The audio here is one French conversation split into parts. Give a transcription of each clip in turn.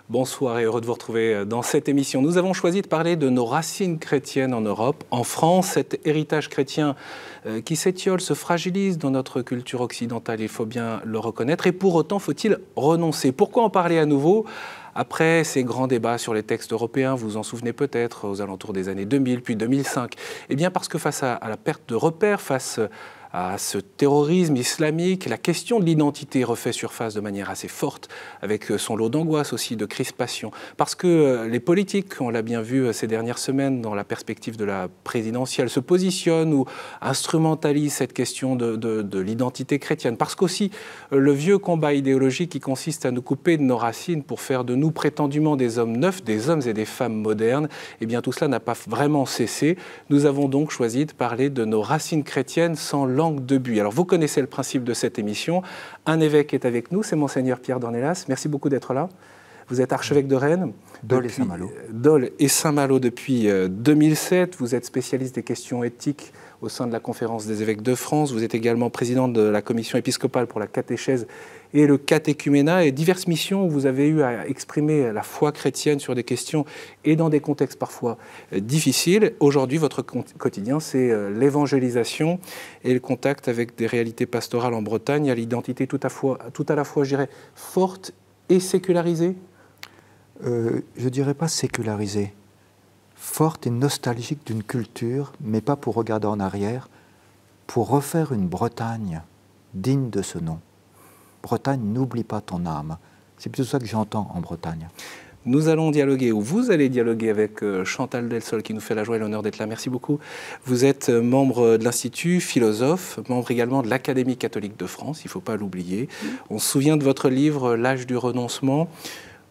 Bonsoir et heureux de vous retrouver dans cette émission. Nous avons choisi de parler de nos racines chrétiennes en Europe, en France, cet héritage chrétien qui s'étiole, se fragilise dans notre culture occidentale, il faut bien le reconnaître. Et pour autant, faut-il renoncer? Pourquoi en parler à nouveau? Après ces grands débats sur les textes européens, vous vous en souvenez peut-être, aux alentours des années 2000, puis 2005, eh bien parce que face à la perte de repères, face à ce terrorisme islamique, la question de l'identité refait surface de manière assez forte, avec son lot d'angoisse aussi, de crispation. Parce que les politiques, on l'a bien vu ces dernières semaines dans la perspective de la présidentielle, se positionnent ou instrumentalisent cette question de l'identité chrétienne. Parce qu'aussi, le vieux combat idéologique qui consiste à nous couper de nos racines pour faire de nous prétendument des hommes neufs, des hommes et des femmes modernes, eh bien tout cela n'a pas vraiment cessé. Nous avons donc choisi de parler de nos racines chrétiennes sans langue de but. Alors vous connaissez le principe de cette émission. Un évêque est avec nous, c'est Monseigneur Pierre Dornelas. Merci beaucoup d'être là. Vous êtes archevêque de Rennes. Dole et Saint-Malo. Dole et Saint-Malo depuis 2007. Vous êtes spécialiste des questions éthiques au sein de la Conférence des évêques de France. Vous êtes également président de la commission épiscopale pour la catéchèse et le catéchuménat, et diverses missions où vous avez eu à exprimer la foi chrétienne sur des questions et dans des contextes parfois difficiles. Aujourd'hui, votre quotidien, c'est l'évangélisation et le contact avec des réalités pastorales en Bretagne, à l'identité tout à la fois, je dirais, forte et sécularisée. Je dirais pas sécularisée, forte et nostalgique d'une culture, mais pas pour regarder en arrière, pour refaire une Bretagne digne de ce nom. Bretagne, n'oublie pas ton âme. C'est plutôt ça que j'entends en Bretagne. Nous allons dialoguer, ou vous allez dialoguer avec Chantal Delsol, qui nous fait la joie et l'honneur d'être là. Merci beaucoup. Vous êtes membre de l'Institut, philosophe, membre également de l'Académie catholique de France, il ne faut pas l'oublier. On se souvient de votre livre « L'âge du renoncement »,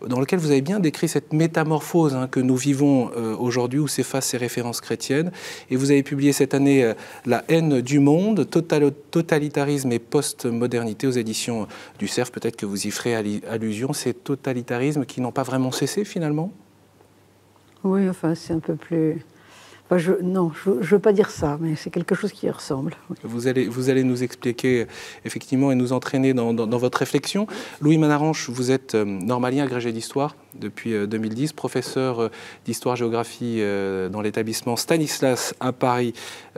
dans lequel vous avez bien décrit cette métamorphose que nous vivons aujourd'hui, où s'effacent ces références chrétiennes. Et vous avez publié cette année La haine du monde, totalitarisme et post-modernité aux éditions du Cerf. Peut-être que vous y ferez allusion. Ces totalitarismes qui n'ont pas vraiment cessé finalement? Oui, enfin c'est un peu plus... Enfin, je ne veux pas dire ça, mais c'est quelque chose qui y ressemble. Vous allez nous expliquer effectivement et nous entraîner dans votre réflexion. Louis Manaranche, vous êtes normalien agrégé d'histoire depuis 2010, professeur d'histoire-géographie dans l'établissement Stanislas à Paris,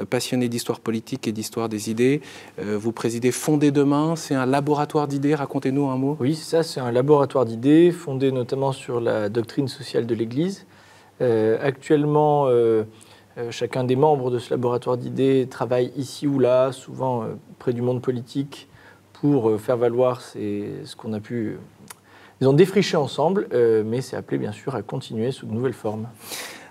passionné d'histoire politique et d'histoire des idées. Vous présidez Fonder Demain, c'est un laboratoire d'idées, racontez-nous un mot. Oui, ça c'est un laboratoire d'idées fondé notamment sur la doctrine sociale de l'Église. Actuellement, chacun des membres de ce laboratoire d'idées travaille ici ou là, souvent près du monde politique, pour faire valoir ce qu'on a pu, disons, défricher ensemble, mais c'est appelé bien sûr à continuer sous de nouvelles formes.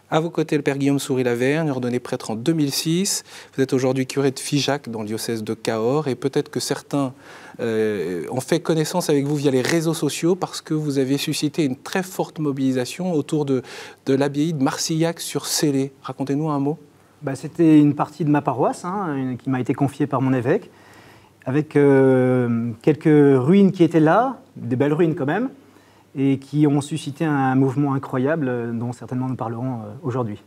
À vos côtés, le père Guillaume Souris-Lavergne, ordonné prêtre en 2006. Vous êtes aujourd'hui curé de Figeac dans le diocèse de Cahors, et peut-être que certains ont fait connaissance avec vous via les réseaux sociaux parce que vous avez suscité une très forte mobilisation autour de l'abbaye de Marcillac-sur-Célé. Racontez-nous un mot. C'était une partie de ma paroisse qui m'a été confiée par mon évêque, avec quelques ruines qui étaient là, des belles ruines quand même, et qui ont suscité un mouvement incroyable dont certainement nous parlerons aujourd'hui.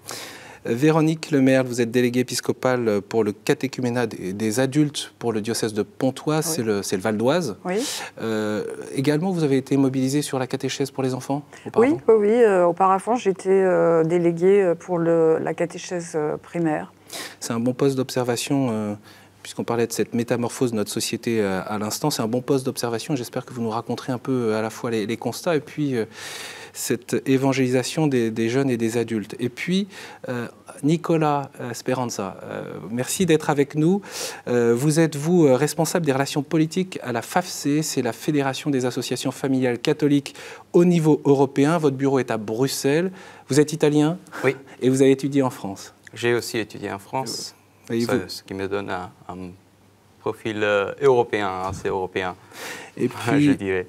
Véronique Lemerle, vous êtes déléguée épiscopale pour le catéchuménat des adultes pour le diocèse de Pontoise, oui. C'est le Val d'Oise. Oui. Également, vous avez été mobilisée sur la catéchèse pour les enfants auparavant? Oui. Auparavant, j'étais déléguée pour la catéchèse primaire. C'est un bon poste d'observation puisqu'on parlait de cette métamorphose de notre société à l'instant, c'est un bon poste d'observation. J'espère que vous nous raconterez un peu à la fois les constats et puis cette évangélisation des jeunes et des adultes. Et puis, Nicolas Speranza, merci d'être avec nous. Vous êtes, responsable des relations politiques à la FAFC, c'est la Fédération des associations familiales catholiques au niveau européen. Votre bureau est à Bruxelles. Vous êtes italien? Oui. Et vous avez étudié en France? J'ai aussi étudié en France. Ce qui me donne un profil européen, assez européen, et puis, je dirais.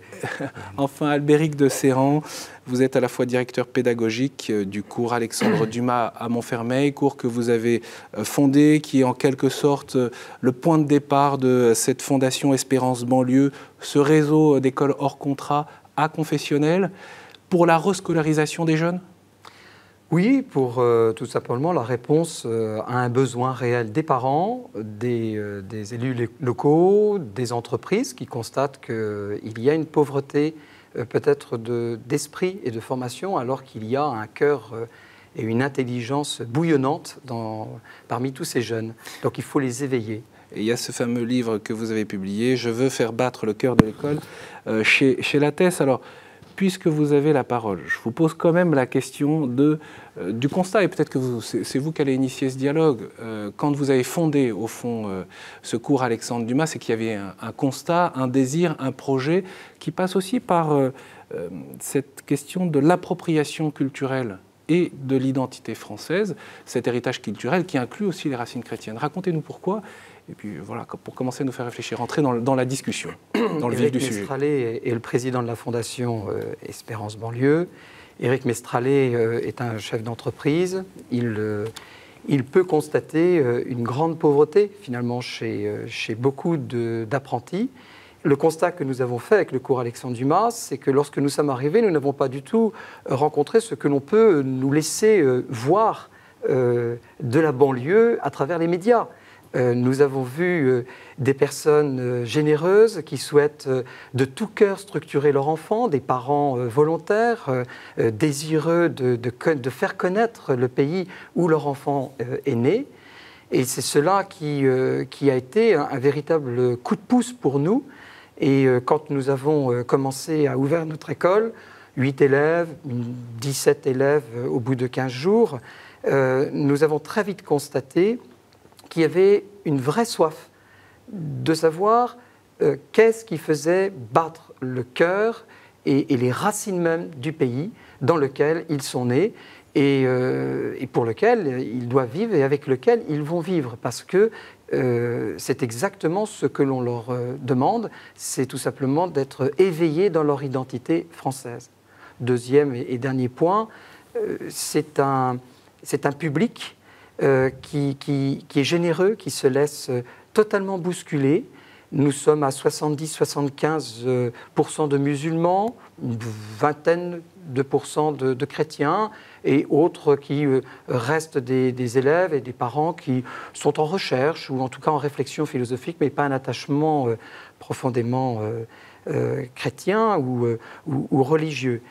Enfin, Albéric de Serran, vous êtes à la fois directeur pédagogique du cours Alexandre Dumas à Montfermeil, cours que vous avez fondé, qui est en quelque sorte le point de départ de cette fondation Espérance Banlieue, ce réseau d'écoles hors contrat à confessionnel, pour la rescolarisation des jeunes. Oui, pour tout simplement la réponse à un besoin réel des parents, des élus locaux, des entreprises qui constatent qu'il y a une pauvreté peut-être d'esprit et de formation, alors qu'il y a un cœur et une intelligence bouillonnante parmi tous ces jeunes. Donc il faut les éveiller. Et il y a ce fameux livre que vous avez publié, « Je veux faire battre le cœur de l'école », chez Lattès. Alors, puisque vous avez la parole, je vous pose quand même la question du constat, et peut-être que c'est vous qui allez initier ce dialogue. Quand vous avez fondé, au fond, ce cours Alexandre Dumas, c'est qu'il y avait un constat, un désir, un projet qui passe aussi par cette question de l'appropriation culturelle et de l'identité française, cet héritage culturel qui inclut aussi les racines chrétiennes. Racontez-nous pourquoi. Et puis voilà, pour commencer à nous faire réfléchir, entrer dans la discussion, dans le vif du sujet. Éric Mestrallet est le président de la fondation Espérance Banlieue. Éric Mestrallet est un chef d'entreprise. Il peut constater une grande pauvreté, finalement, chez beaucoup d'apprentis. Le constat que nous avons fait avec le cours Alexandre Dumas, c'est que lorsque nous sommes arrivés, nous n'avons pas du tout rencontré ce que l'on peut nous laisser voir de la banlieue à travers les médias. Nous avons vu des personnes généreuses qui souhaitent de tout cœur structurer leur enfant, des parents volontaires, désireux de faire connaître le pays où leur enfant est né. Et c'est cela qui a été un véritable coup de pouce pour nous. Et quand nous avons commencé à ouvrir notre école, 8 élèves, 17 élèves au bout de 15 jours, nous avons très vite constaté qu'il y avait une vraie soif de savoir qu'est-ce qui faisait battre le cœur et les racines même du pays dans lequel ils sont nés et pour lequel ils doivent vivre et avec lequel ils vont vivre. Parce que c'est exactement ce que l'on leur demande, c'est tout simplement d'être éveillés dans leur identité française. Deuxième et dernier point, c'est un public qui est généreux, qui se laisse totalement bousculer. Nous sommes à 70-75% de musulmans, une vingtaine de pourcents de chrétiens et autres qui restent des élèves et des parents qui sont en recherche ou en tout cas en réflexion philosophique, mais pas un attachement profondément chrétien ou religieux.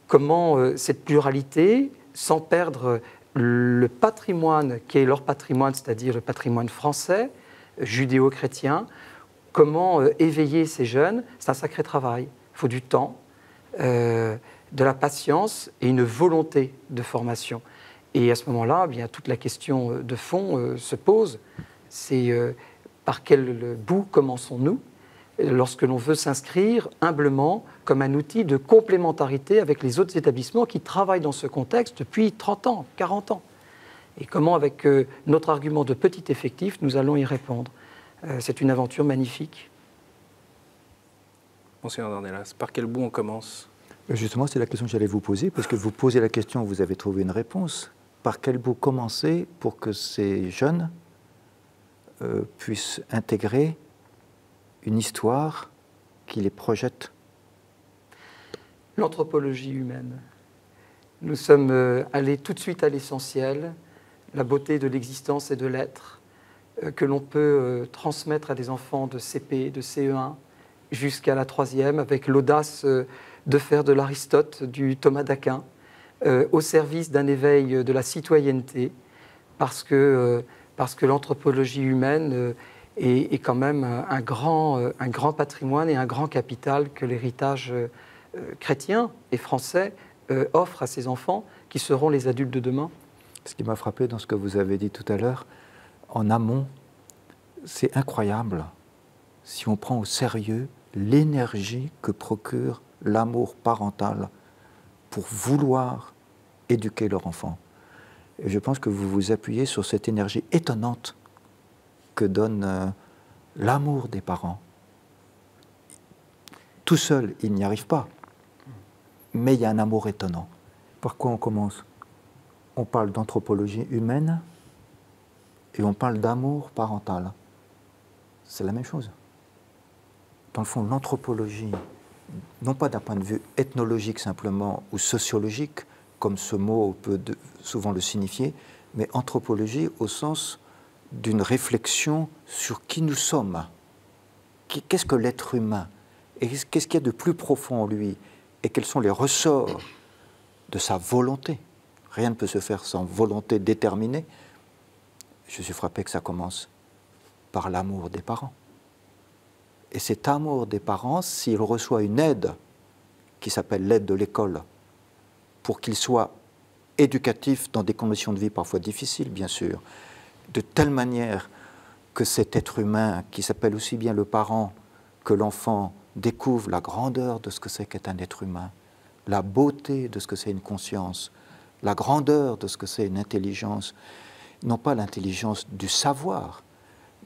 Comment cette pluralité, sans perdre le patrimoine qui est leur patrimoine, c'est-à-dire le patrimoine français, judéo-chrétien, comment éveiller ces jeunes, c'est un sacré travail. Il faut du temps, de la patience et une volonté de formation. Et à ce moment-là, eh bien, toute la question de fond se pose. C'est par quel bout commençons-nous lorsque l'on veut s'inscrire humblement comme un outil de complémentarité avec les autres établissements qui travaillent dans ce contexte depuis 30 ans, 40 ans. Et comment, avec notre argument de petit effectif, nous allons y répondre. C'est une aventure magnifique. Monsieur Dornelas, par quel bout on commence ? Justement, c'est la question que j'allais vous poser, parce que vous posez la question, vous avez trouvé une réponse. Par quel bout commencer pour que ces jeunes puissent intégrer une histoire qui les projette? L'anthropologie humaine. Nous sommes allés tout de suite à l'essentiel, la beauté de l'existence et de l'être, que l'on peut transmettre à des enfants de CP, de CE1, jusqu'à la 3e, avec l'audace de faire de l'Aristote, du Thomas d'Aquin, au service d'un éveil de la citoyenneté, parce que l'anthropologie humaine est quand même un grand patrimoine et un grand capital que l'héritage chrétien et français offre à ses enfants, qui seront les adultes de demain. Ce qui m'a frappé dans ce que vous avez dit tout à l'heure, en amont, c'est incroyable si on prend au sérieux l'énergie que procure l'amour parental pour vouloir éduquer leur enfant. Et je pense que vous vous appuyez sur cette énergie étonnante que donne l'amour des parents. Tout seul, ils n'y arrivent pas, mais il y a un amour étonnant. Par quoi on commence? On parle d'anthropologie humaine et on parle d'amour parental. C'est la même chose. Dans le fond, l'anthropologie, non pas d'un point de vue ethnologique simplement ou sociologique, comme ce mot peut souvent le signifier, mais anthropologie au sens d'une réflexion sur qui nous sommes. Qu'est-ce que l'être humain? Et qu'est-ce qu'il y a de plus profond en lui? et quels sont les ressorts de sa volonté. Rien ne peut se faire sans volonté déterminée. Je suis frappé que ça commence par l'amour des parents. Et cet amour des parents, s'il reçoit une aide qui s'appelle l'aide de l'école, pour qu'il soit éducatif dans des conditions de vie parfois difficiles, bien sûr, de telle manière que cet être humain, qui s'appelle aussi bien le parent que l'enfant, découvre la grandeur de ce que c'est qu'être un être humain, la beauté de ce que c'est une conscience, la grandeur de ce que c'est une intelligence, non pas l'intelligence du savoir,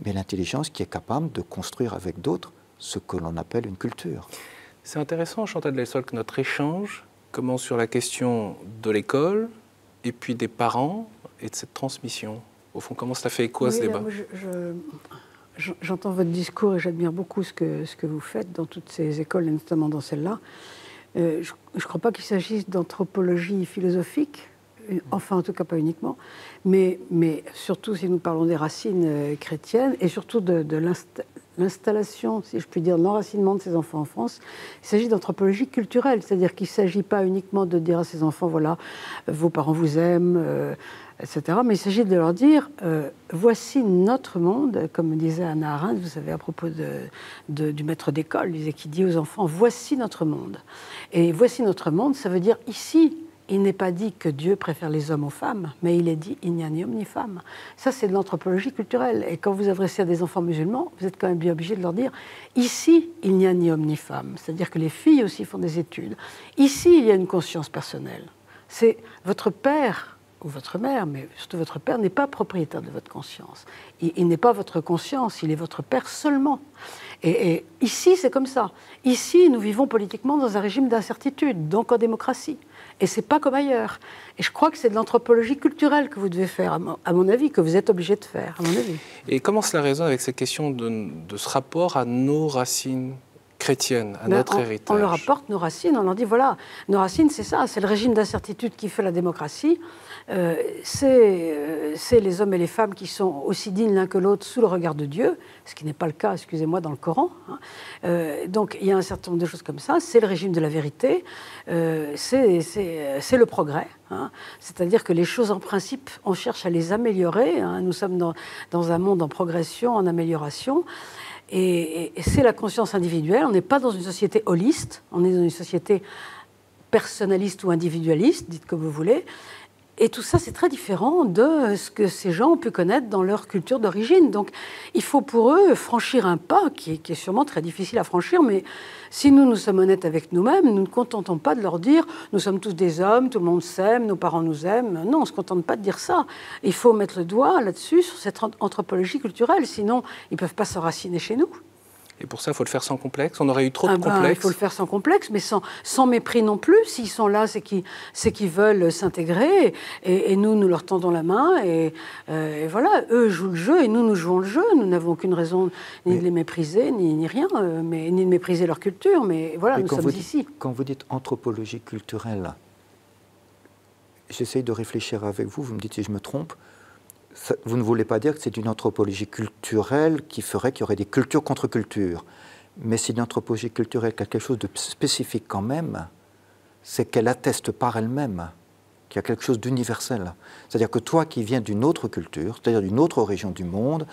mais l'intelligence qui est capable de construire avec d'autres ce que l'on appelle une culture. C'est intéressant, Chantal Delsol, que notre échange commence sur la question de l'école, et puis des parents, et de cette transmission. Au fond, comment ça fait écho à ce débat? J'entends votre discours et j'admire beaucoup ce que vous faites dans toutes ces écoles, et notamment dans celle-là. Je ne crois pas qu'il s'agisse d'anthropologie philosophique, enfin en tout cas pas uniquement, mais surtout si nous parlons des racines chrétiennes et surtout de l'installation, si je puis dire, de l'enracinement de ces enfants en France. Il s'agit d'anthropologie culturelle, c'est-à-dire qu'il ne s'agit pas uniquement de dire à ces enfants, voilà, vos parents vous aiment, etc. Mais il s'agit de leur dire, voici notre monde, comme disait Hannah Arendt, vous savez, à propos du maître d'école, qui dit aux enfants, voici notre monde. Et voici notre monde, ça veut dire ici, il n'est pas dit que Dieu préfère les hommes aux femmes, mais il est dit il n'y a ni homme ni femme. Ça, c'est de l'anthropologie culturelle. Et quand vous adressez à des enfants musulmans, vous êtes quand même bien obligé de leur dire ici, il n'y a ni homme ni femme. C'est-à-dire que les filles aussi font des études. Ici, il y a une conscience personnelle. C'est votre père ou votre mère, mais surtout votre père, n'est pas propriétaire de votre conscience. Il n'est pas votre conscience, il est votre père seulement. Et ici, c'est comme ça. Ici, nous vivons politiquement dans un régime d'incertitude, donc en démocratie. Et c'est pas comme ailleurs. Et je crois que c'est de l'anthropologie culturelle que vous devez faire, à mon avis, que vous êtes obligé de faire, à mon avis. Et comment cela résonne avec cette question de ce rapport à nos racines chrétiennes, à notre héritage? On leur apporte nos racines, on leur dit, voilà, nos racines, c'est ça, c'est le régime d'incertitude qui fait la démocratie. C'est les hommes et les femmes qui sont aussi dignes l'un que l'autre sous le regard de Dieu, ce qui n'est pas le cas, excusez-moi, dans le Coran. Donc il y a un certain nombre de choses comme ça. C'est le régime de la vérité, c'est le progrès. C'est-à-dire que les choses en principe, on cherche à les améliorer. Nous sommes dans un monde en progression, en amélioration. Et c'est la conscience individuelle. On n'est pas dans une société holiste, on est dans une société personnaliste ou individualiste, dites comme vous voulez. Et tout ça, c'est très différent de ce que ces gens ont pu connaître dans leur culture d'origine. Donc, il faut pour eux franchir un pas qui est sûrement très difficile à franchir, mais si nous sommes honnêtes avec nous-mêmes, nous ne contentons pas de leur dire « nous sommes tous des hommes, tout le monde s'aime, nos parents nous aiment ». Non, on ne se contente pas de dire ça. Il faut mettre le doigt là-dessus, sur cette anthropologie culturelle, sinon ils ne peuvent pas s'enraciner chez nous. Et pour ça, il faut le faire sans complexe. On aurait eu trop de complexes. Il faut le faire sans complexe, mais sans mépris non plus. S'ils sont là, c'est qu'ils veulent s'intégrer. Et nous leur tendons la main. Et voilà, eux jouent le jeu et nous jouons le jeu. Nous n'avons aucune raison ni de les mépriser, ni rien, ni de mépriser leur culture. Mais voilà, nous sommes ici. Quand vous dites anthropologie culturelle, j'essaye de réfléchir avec vous. Vous me dites si je me trompe. Vous ne voulez pas dire que c'est une anthropologie culturelle qui ferait qu'il y aurait des cultures contre cultures. Mais c'est une anthropologie culturelle qui a quelque chose de spécifique quand même, c'est qu'elle atteste par elle-même qu'il y a quelque chose d'universel. C'est-à-dire que toi qui viens d'une autre culture, c'est-à-dire d'une autre région du monde,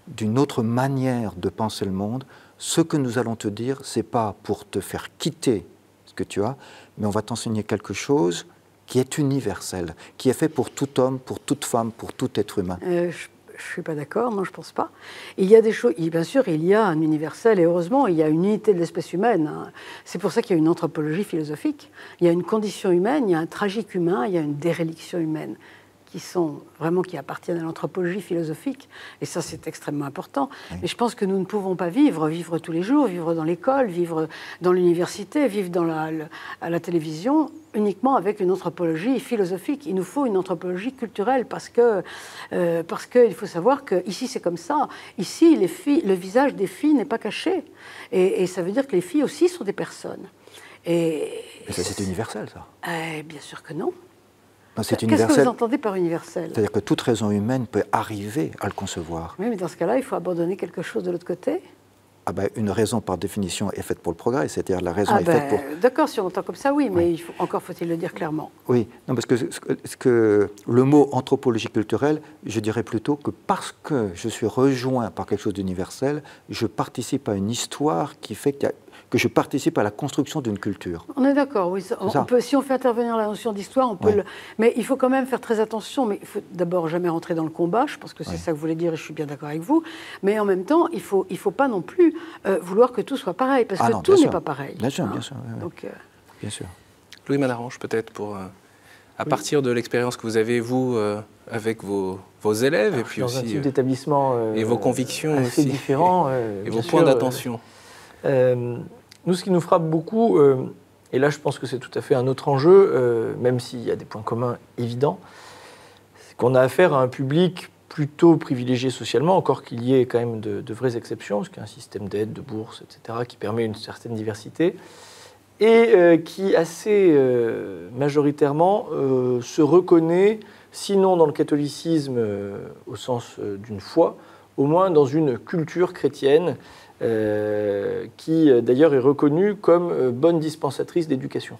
d'une autre manière de penser le monde, ce que nous allons te dire, ce n'est pas pour te faire quitter ce que tu as, mais on va t'enseigner quelque chose qui est universel, qui est fait pour tout homme, pour toute femme, pour tout être humain. Je ne suis pas d'accord, non, je ne pense pas. Il y a des choses, bien sûr, il y a un universel, et heureusement, il y a une unité de l'espèce humaine. C'est pour ça qu'il y a une anthropologie philosophique. Il y a une condition humaine, il y a un tragique humain, il y a une déréliction humaine, qui appartiennent à l'anthropologie philosophique. Et ça, c'est extrêmement important. Oui. Mais je pense que nous ne pouvons pas vivre tous les jours, vivre dans l'école, vivre dans l'université, vivre à la télévision, uniquement avec une anthropologie philosophique. Il nous faut une anthropologie culturelle parce qu'il faut savoir qu'ici, c'est comme ça. Ici, le visage des filles n'est pas caché. Et ça veut dire que les filles aussi sont des personnes. Mais ça, c'est universel, ça. Bien sûr que non. Qu'est-ce que vous entendez par universel? C'est-à-dire que toute raison humaine peut arriver à le concevoir. Oui, mais dans ce cas-là, il faut abandonner quelque chose de l'autre côté. une raison par définition est faite pour le progrès, c'est-à-dire la raison est faite pour... D'accord, si on entend comme ça, oui, mais encore faut-il le dire clairement. Oui, non, parce que le mot anthropologie culturelle, je dirais plutôt que parce que je suis rejoint par quelque chose d'universel, je participe à une histoire qui fait que je participe à la construction d'une culture. On est d'accord, oui. Si on fait intervenir la notion d'histoire, on peut le... Mais il faut quand même faire très attention. Mais il faut d'abord jamais rentrer dans le combat. Je pense que c'est ça que vous voulez dire et je suis bien d'accord avec vous. Mais en même temps, il faut pas non plus vouloir que tout soit pareil. Parce que tout n'est pas pareil. Bien sûr, bien sûr. Donc, bien sûr. Louis Manarange, peut-être, à partir de l'expérience que vous avez, vous, avec vos élèves, et puis dans aussi... un type d'établissement et vos convictions assez aussi. différents. Et vos points d'attention. Nous, ce qui nous frappe beaucoup, et là je pense que c'est tout à fait un autre enjeu, même s'il y a des points communs évidents, c'est qu'on a affaire à un public plutôt privilégié socialement, encore qu'il y ait quand même de vraies exceptions, parce qu'il y a un système d'aide, de bourse, etc., qui permet une certaine diversité, et qui assez majoritairement se reconnaît, sinon dans le catholicisme au sens d'une foi, au moins dans une culture chrétienne, qui d'ailleurs est reconnue comme bonne dispensatrice d'éducation.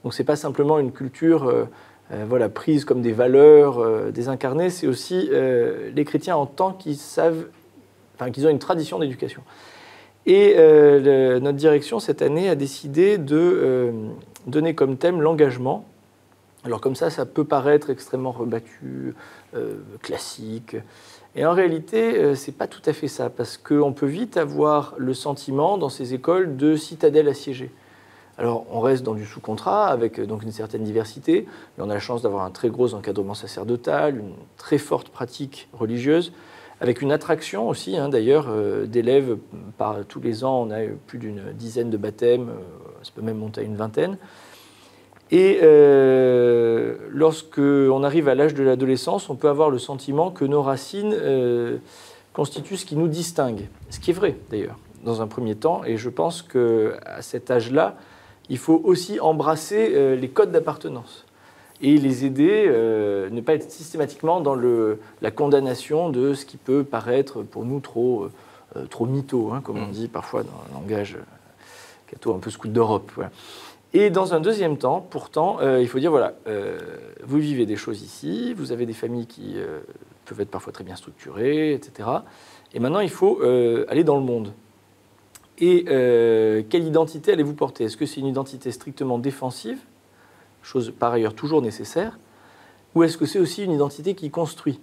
Donc ce n'est pas simplement une culture prise comme des valeurs désincarnées, c'est aussi les chrétiens en tant qu'ils qu'ils ont une tradition d'éducation. Et notre direction cette année a décidé de donner comme thème l'engagement. Alors comme ça peut paraître extrêmement rebattu, classique. Et en réalité, ce n'est pas tout à fait ça, parce qu'on peut vite avoir le sentiment, dans ces écoles, de citadelle assiégée. Alors, on reste dans du sous-contrat, avec donc une certaine diversité, mais on a la chance d'avoir un très gros encadrement sacerdotal, une très forte pratique religieuse, avec une attraction aussi, d'ailleurs, d'élèves. Tous les ans, on a plus d'une dizaine de baptêmes, ça peut même monter à une vingtaine. Et lorsqu'on arrive à l'âge de l'adolescence, on peut avoir le sentiment que nos racines constituent ce qui nous distingue. Ce qui est vrai, d'ailleurs, dans un premier temps. Et je pense qu'à cet âge-là, il faut aussi embrasser les codes d'appartenance et les aider, ne pas être systématiquement dans la condamnation de ce qui peut paraître pour nous trop mytho, comme on dit parfois dans un langage catho un peu scout d'Europe. Voilà. Et dans un deuxième temps, pourtant, il faut dire, vous vivez des choses ici, vous avez des familles qui peuvent être parfois très bien structurées, etc. Et maintenant, il faut aller dans le monde. Et quelle identité allez-vous porter? Est-ce que c'est une identité strictement défensive, chose par ailleurs toujours nécessaire, ou est-ce que c'est aussi une identité qui construit?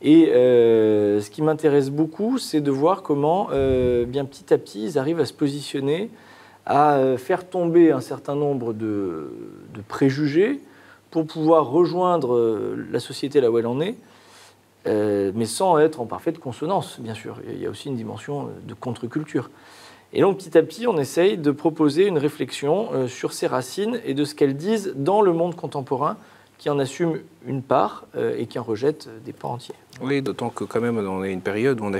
Et ce qui m'intéresse beaucoup, c'est de voir comment, bien petit à petit, ils arrivent à se positionner, à faire tomber un certain nombre de préjugés pour pouvoir rejoindre la société là où elle en est, mais sans être en parfaite consonance, bien sûr. Il y a aussi une dimension de contre-culture. Et donc, petit à petit, on essaye de proposer une réflexion sur ces racines et de ce qu'elles disent dans le monde contemporain, qui en assume une part et qui en rejette des pans entiers. Oui, d'autant que quand même, on est une période où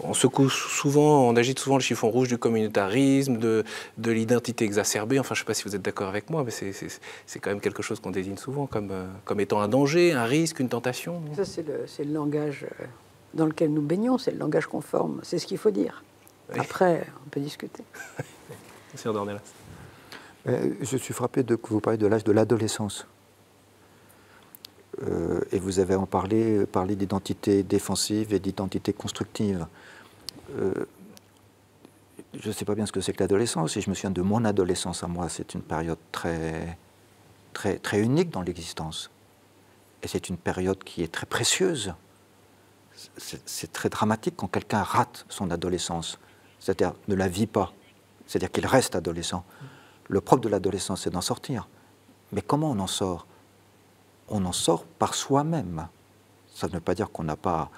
on secoue souvent, on agite souvent le chiffon rouge du communautarisme, de l'identité exacerbée. Enfin, je ne sais pas si vous êtes d'accord avec moi, mais c'est quand même quelque chose qu'on désigne souvent comme étant un danger, un risque, une tentation. Ça, c'est le langage dans lequel nous baignons, c'est le langage conforme, c'est ce qu'il faut dire. Oui. Après, on peut discuter. Monsieur Dornelas. Je suis frappé que vous parlez de l'âge de l'adolescence. Et vous avez parlé d'identité défensive et d'identité constructive. Je ne sais pas bien ce que c'est que l'adolescence, et je me souviens de mon adolescence à moi. C'est une période très, très, très unique dans l'existence. Et c'est une période qui est très précieuse. C'est très dramatique quand quelqu'un rate son adolescence, c'est-à-dire ne la vit pas, c'est-à-dire qu'il reste adolescent. Le propre de l'adolescence, c'est d'en sortir. Mais comment on en sort? On en sort par soi-même. Ça ne veut pas dire qu'on n'a pas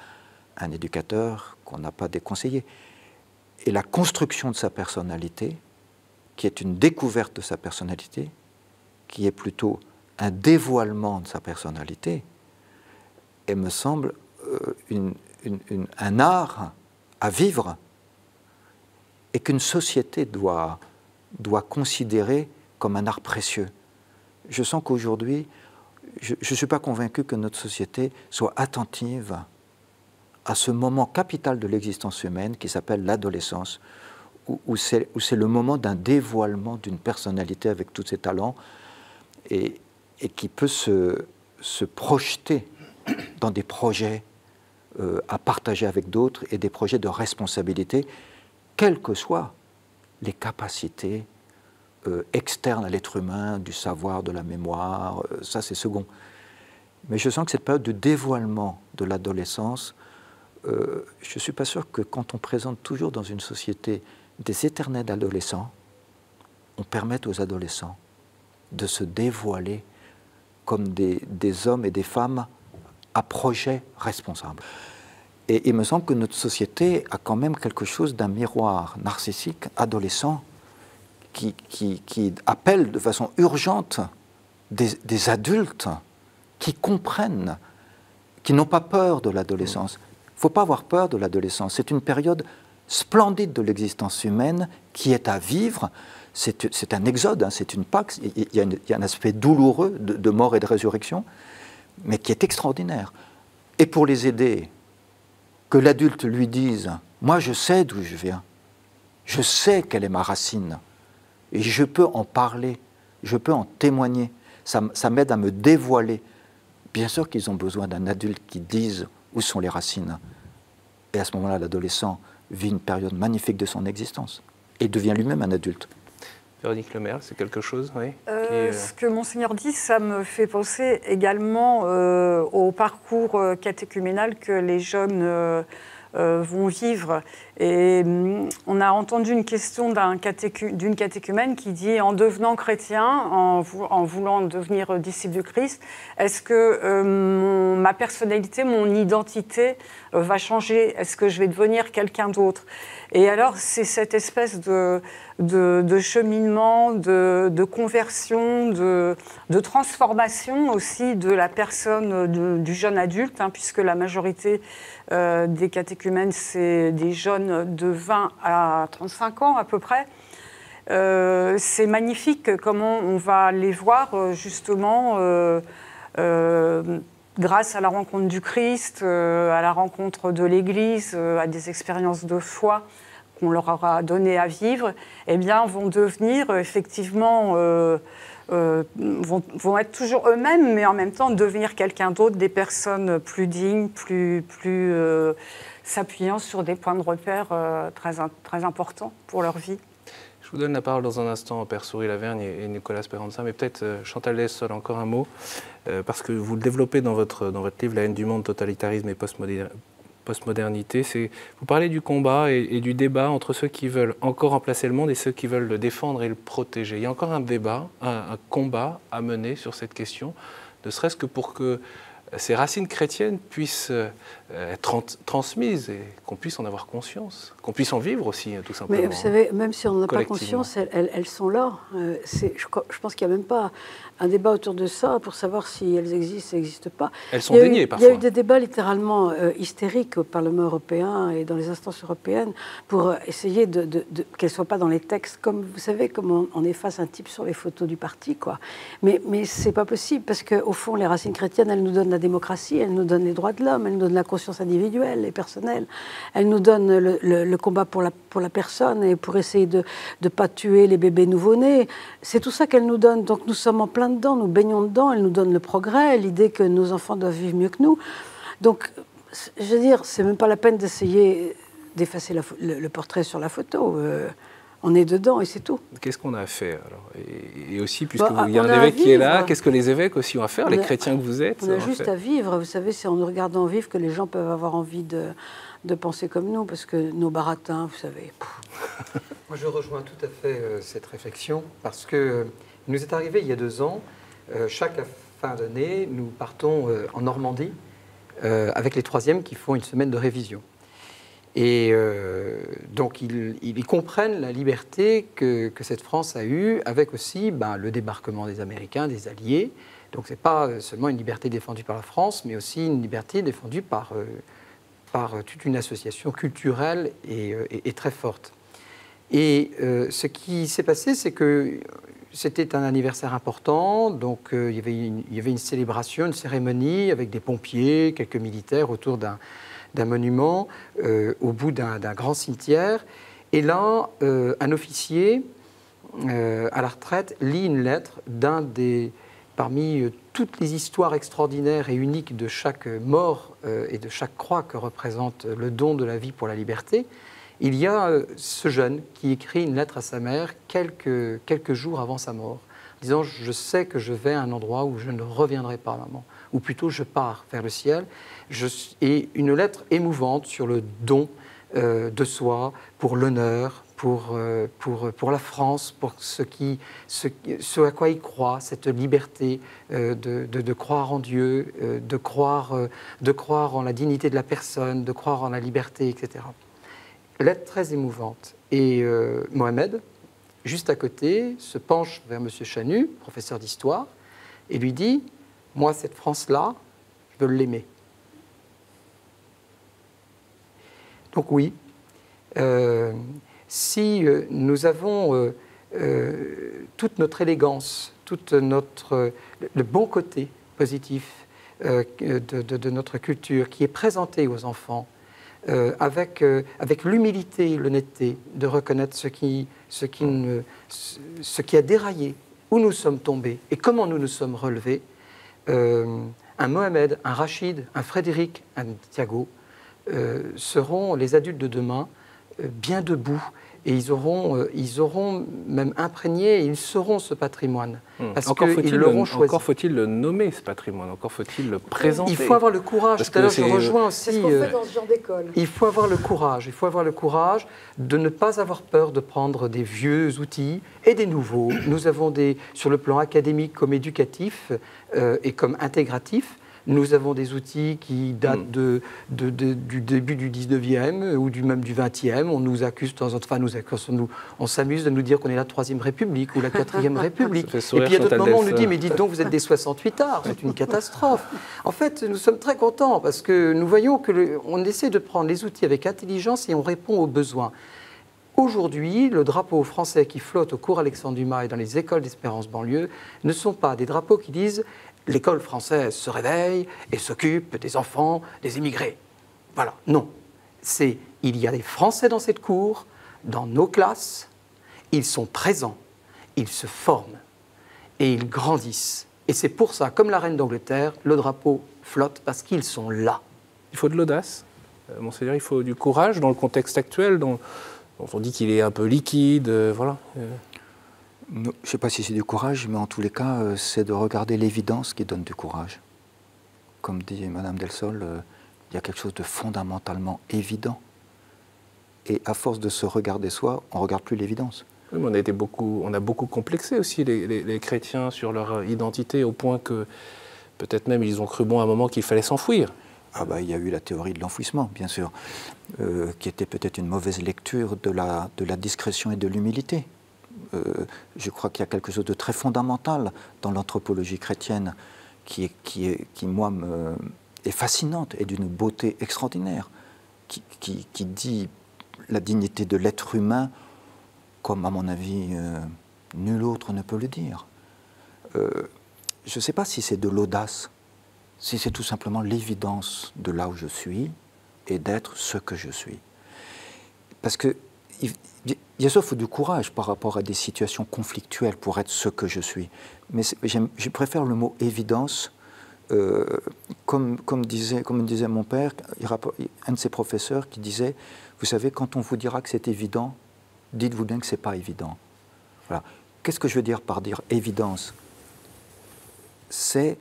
un éducateur, qu'on n'a pas des conseillers. Et la construction de sa personnalité, qui est une découverte de sa personnalité, qui est plutôt un dévoilement de sa personnalité, et me semble un art à vivre, et qu'une société doit considérer comme un art précieux. Je sens qu'aujourd'hui, je ne suis pas convaincu que notre société soit attentive à ce moment capital de l'existence humaine qui s'appelle l'adolescence, où c'est le moment d'un dévoilement d'une personnalité avec tous ses talents et qui peut se projeter dans des projets à partager avec d'autres et des projets de responsabilité, quelles que soient les capacités externes à l'être humain, du savoir, de la mémoire, ça c'est second. Mais je sens que cette période de dévoilement de l'adolescence, je ne suis pas sûr que quand on présente toujours dans une société des éternels adolescents, on permette aux adolescents de se dévoiler comme des hommes et des femmes à projet responsable. Et il me semble que notre société a quand même quelque chose d'un miroir narcissique adolescent qui appelle de façon urgente des adultes qui comprennent, qui n'ont pas peur de l'adolescence. Il ne faut pas avoir peur de l'adolescence. C'est une période splendide de l'existence humaine qui est à vivre. C'est un exode, hein, c'est une Pâque. Il y a un aspect douloureux de mort et de résurrection, mais qui est extraordinaire. Et pour les aider, que l'adulte lui dise « Moi, je sais d'où je viens. Je sais quelle est ma racine. Et je peux en parler. Je peux en témoigner. Ça m'aide à me dévoiler. » Bien sûr qu'ils ont besoin d'un adulte qui dise où sont les racines. Et à ce moment-là, l'adolescent vit une période magnifique de son existence et devient lui-même un adulte. Véronique Lemerle, c'est quelque chose, oui Ce que Monseigneur dit, ça me fait penser également au parcours catéchuménal que les jeunes vont vivre. Et on a entendu une question d'une catéchumène qui dit, en devenant chrétien, en voulant devenir disciple du Christ, est-ce que ma personnalité, mon identité va changer? Est-ce que je vais devenir quelqu'un d'autre? Et alors, c'est cette espèce de cheminement, de conversion, de transformation aussi de la personne du jeune adulte, hein, puisque la majorité des catéchumènes, c'est des jeunes de 20 à 35 ans à peu près. C'est magnifique comment on va les voir justement grâce à la rencontre du Christ, à la rencontre de l'Église, à des expériences de foi qu'on leur aura donné à vivre, eh bien, vont devenir effectivement, vont être toujours eux-mêmes, mais en même temps devenir quelqu'un d'autre, des personnes plus dignes, plus s'appuyant sur des points de repère très importants pour leur vie. Je vous donne la parole dans un instant, Père Souris-Lavergne et Nicolas Speranza, mais peut-être Chantal Dessol, encore un mot, parce que vous le développez dans votre livre « La haine du monde, totalitarisme et postmodernité ». Vous parlez du combat et du débat entre ceux qui veulent encore remplacer le monde et ceux qui veulent le défendre et le protéger. Il y a encore un débat, un combat à mener sur cette question, ne serait-ce que pour que ces racines chrétiennes puissent être transmises et qu'on puisse en avoir conscience, qu'on puisse en vivre aussi, tout simplement. Mais vous savez, même si on n'en a pas conscience, elles sont là. Je pense qu'il n'y a même pas un débat autour de ça pour savoir si elles existent ou n'existent pas. Elles sont déniées parfois. Il y a eu des débats littéralement hystériques au Parlement européen et dans les instances européennes pour essayer qu'elles ne soient pas dans les textes, comme vous savez, comme on efface un type sur les photos du parti, quoi. Mais ce n'est pas possible parce qu'au fond, les racines chrétiennes, elles nous donnent la démocratie, elles nous donnent les droits de l'homme, elles nous donnent la conscience individuelle et personnelle, elles nous donnent le combat pour la personne et pour essayer de ne pas tuer les bébés nouveau-nés. C'est tout ça qu'elles nous donnent. Donc nous sommes en plein dedans, nous baignons dedans, elles nous donnent le progrès, l'idée que nos enfants doivent vivre mieux que nous. Donc, je veux dire, c'est même pas la peine d'essayer d'effacer le portrait sur la photo. On est dedans et c'est tout. Qu'est-ce qu'on a à faire alors? Et aussi, puisqu'il y a un évêque qui est là, qu'est-ce que les évêques aussi ont à faire, les chrétiens que vous êtes? On a juste à vivre. Vous savez, c'est en nous regardant vivre que les gens peuvent avoir envie de penser comme nous, parce que nos baratins, vous savez... Moi, je rejoins tout à fait cette réflexion, parce que il nous est arrivé il y a 2 ans, chaque fin d'année, nous partons en Normandie avec les 3e qui font une semaine de révision. Et donc, ils comprennent la liberté que cette France a eue, avec aussi le débarquement des Américains, des Alliés. Donc, ce n'est pas seulement une liberté défendue par la France, mais aussi une liberté défendue par toute une association culturelle et très forte. Et ce qui s'est passé, c'est que c'était un anniversaire important, donc il y avait une célébration, une cérémonie avec des pompiers, quelques militaires autour d'un monument au bout d'un grand cimetière. Et là, un officier à la retraite lit une lettre parmi toutes les histoires extraordinaires et uniques de chaque mort et de chaque croix que représente le don de la vie pour la liberté. Il y a ce jeune qui écrit une lettre à sa mère quelques jours avant sa mort, disant « Je sais que je vais à un endroit où je ne reviendrai pas, maman », ou plutôt « Je pars vers le ciel ». Et une lettre émouvante sur le don de soi, pour l'honneur, pour la France, pour ce à quoi il croit, cette liberté de croire en Dieu, de croire en la dignité de la personne, de croire en la liberté, etc. Lettre très émouvante. Et Mohamed, juste à côté, se penche vers M. Chanu, professeur d'histoire, et lui dit « Moi, cette France-là, je veux l'aimer. » Donc oui, si nous avons toute notre élégance, le bon côté positif de notre culture qui est présenté aux enfants, avec l'humilité et l'honnêteté de reconnaître ce qui a déraillé, où nous sommes tombés et comment nous nous sommes relevés, un Mohamed, un Rachid, un Frédéric, un Thiago seront les adultes de demain bien debout. Et ils auront même imprégné, et ils sauront ce patrimoine. Parce qu'ils l'auront choisi. Encore faut-il le nommer, ce patrimoine, encore faut-il le présenter. Il faut avoir le courage. Tout à l'heure, je rejoins aussi. C'est ce qu'on fait dans ce genre d'école. Il faut avoir le courage de ne pas avoir peur de prendre des vieux outils et des nouveaux. Nous avons sur le plan académique comme éducatif et comme intégratif, nous avons des outils qui datent du début du 19e ou même du 20e. On nous accuse de temps en temps, on s'amuse de nous dire qu'on est la 3e République ou la 4e République. Et puis à d'autres moments, on nous dit « mais dites donc, vous êtes des 68ards, c'est une catastrophe ». En fait, nous sommes très contents parce que nous voyons qu'on essaie de prendre les outils avec intelligence et on répond aux besoins. Aujourd'hui, le drapeau français qui flotte au cours Alexandre Dumas et dans les écoles d'Espérance banlieue ne sont pas des drapeaux qui disent « l'école française se réveille et s'occupe des enfants des immigrés ». Voilà, non. Il y a des Français dans cette cour, dans nos classes, ils sont présents, ils se forment et ils grandissent. Et c'est pour ça, comme la reine d'Angleterre, le drapeau flotte parce qu'ils sont là. Il faut de l'audace, Monseigneur, il faut du courage dans le contexte actuel dont on dit qu'il est un peu liquide, voilà. Je ne sais pas si c'est du courage, mais en tous les cas, c'est de regarder l'évidence qui donne du courage. Comme dit Madame Delsol, il y a quelque chose de fondamentalement évident. Et à force de se regarder soi, on ne regarde plus l'évidence. Oui, mais on a beaucoup complexé aussi les chrétiens sur leur identité, au point que peut-être même ils ont cru bon à un moment qu'il fallait s'enfouir. Ah bah, il y a eu la théorie de l'enfouissement, bien sûr, qui était peut-être une mauvaise lecture de la discrétion et de l'humilité. Je crois qu'il y a quelque chose de très fondamental dans l'anthropologie chrétienne qui moi, est fascinante et d'une beauté extraordinaire, qui dit la dignité de l'être humain comme, à mon avis, nul autre ne peut le dire. Je ne sais pas si c'est de l'audace, si c'est tout simplement l'évidence de là où je suis et d'être ce que je suis. Parce que bien sûr, il faut du courage par rapport à des situations conflictuelles pour être ce que je suis. Mais je préfère le mot évidence, comme disait mon père, un de ses professeurs qui disait, vous savez, quand on vous dira que c'est évident, dites-vous bien que ce n'est pas évident. Voilà. Qu'est-ce que je veux dire par dire évidence? C'est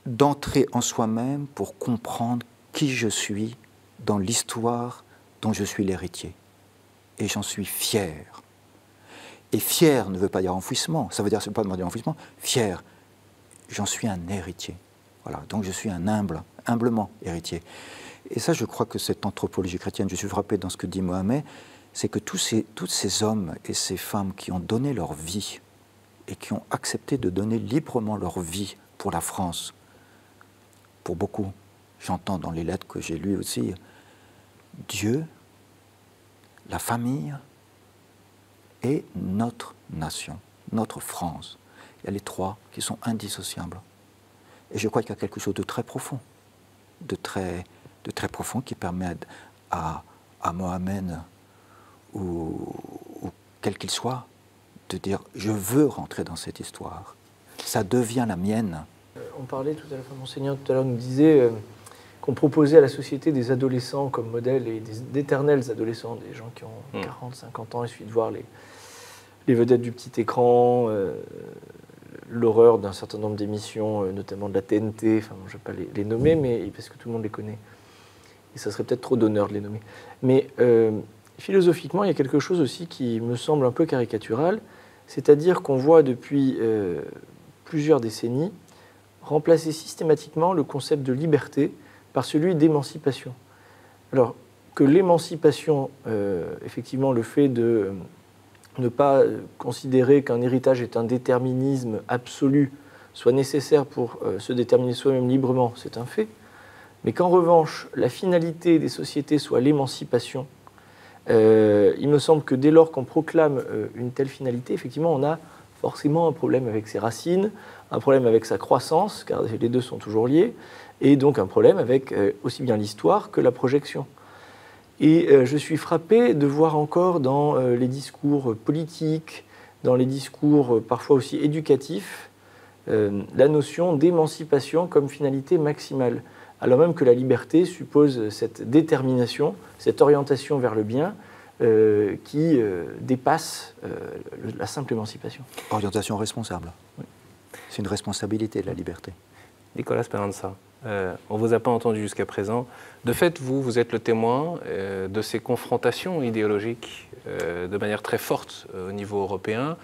d'entrer en soi-même pour comprendre qui je suis dans l'histoire dont je suis l'héritier. Et j'en suis fier. Et fier ne veut pas dire enfouissement, ça veut dire, c'est pas dire enfouissement, fier, j'en suis un héritier. Voilà, donc je suis un humblement héritier. Et ça, je crois que cette anthropologie chrétienne, je suis frappé dans ce que dit Mohamed, c'est que tous ces hommes et ces femmes qui ont donné leur vie et qui ont accepté de donner librement leur vie pour la France, pour beaucoup, j'entends dans les lettres que j'ai lues aussi, Dieu, la famille et notre nation, notre France. Il y a les trois qui sont indissociables. Et je crois qu'il y a quelque chose de très profond, de très très profond qui permet à Mohamed ou quel qu'il soit de dire « je veux rentrer dans cette histoire ». Ça devient la mienne. On parlait tout à l'heure, Monseigneur tout à l'heure nous disait qu'on proposait à la société des adolescents comme modèle et d'éternels adolescents, des gens qui ont 40, 50 ans, il suffit de voir les vedettes du petit écran, l'horreur d'un certain nombre d'émissions, notamment de la TNT, enfin, je ne vais pas les nommer, mais, parce que tout le monde les connaît. Et ça serait peut-être trop d'honneur de les nommer. Mais philosophiquement, il y a quelque chose aussi qui me semble un peu caricatural, c'est-à-dire qu'on voit depuis plusieurs décennies remplacer systématiquement le concept de liberté par celui d'émancipation. Alors que l'émancipation, effectivement, le fait de ne pas considérer qu'un héritage est un déterminisme absolu, soit nécessaire pour se déterminer soi-même librement, c'est un fait. Mais qu'en revanche, la finalité des sociétés soit l'émancipation, il me semble que dès lors qu'on proclame une telle finalité, effectivement, on a forcément un problème avec ses racines, un problème avec sa croissance, car les deux sont toujours liés, et donc un problème avec aussi bien l'histoire que la projection. Et je suis frappé de voir encore dans les discours politiques, dans les discours parfois aussi éducatifs, la notion d'émancipation comme finalité maximale, alors même que la liberté suppose cette détermination, cette orientation vers le bien qui dépasse la simple émancipation. Orientation responsable. Oui. C'est une responsabilité, la liberté. Nicolas Speranza, on ne vous a pas entendu jusqu'à présent. De fait, vous êtes le témoin de ces confrontations idéologiques de manière très forte au niveau européen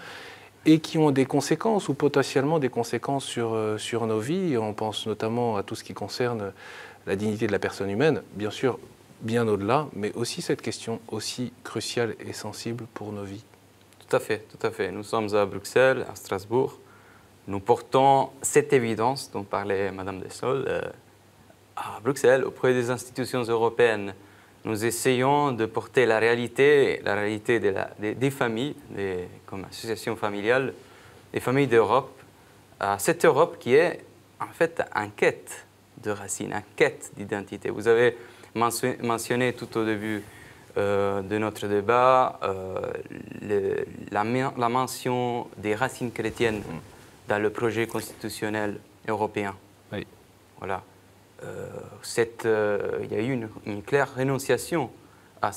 et qui ont des conséquences ou potentiellement des conséquences sur nos vies. On pense notamment à tout ce qui concerne la dignité de la personne humaine, bien sûr, bien au-delà, mais aussi cette question aussi cruciale et sensible pour nos vies. Tout à fait, tout à fait. Nous sommes à Bruxelles, à Strasbourg. Nous portons cette évidence dont parlait Mme Dessol à Bruxelles, auprès des institutions européennes. Nous essayons de porter la réalité des familles, comme association familiale, des familles d'Europe, à cette Europe qui est en fait en quête de racines, en quête d'identité. Vous avez mentionné tout au début de notre débat la mention des racines chrétiennes dans le projet constitutionnel européen. Oui. Voilà. Il y a eu une claire renonciation à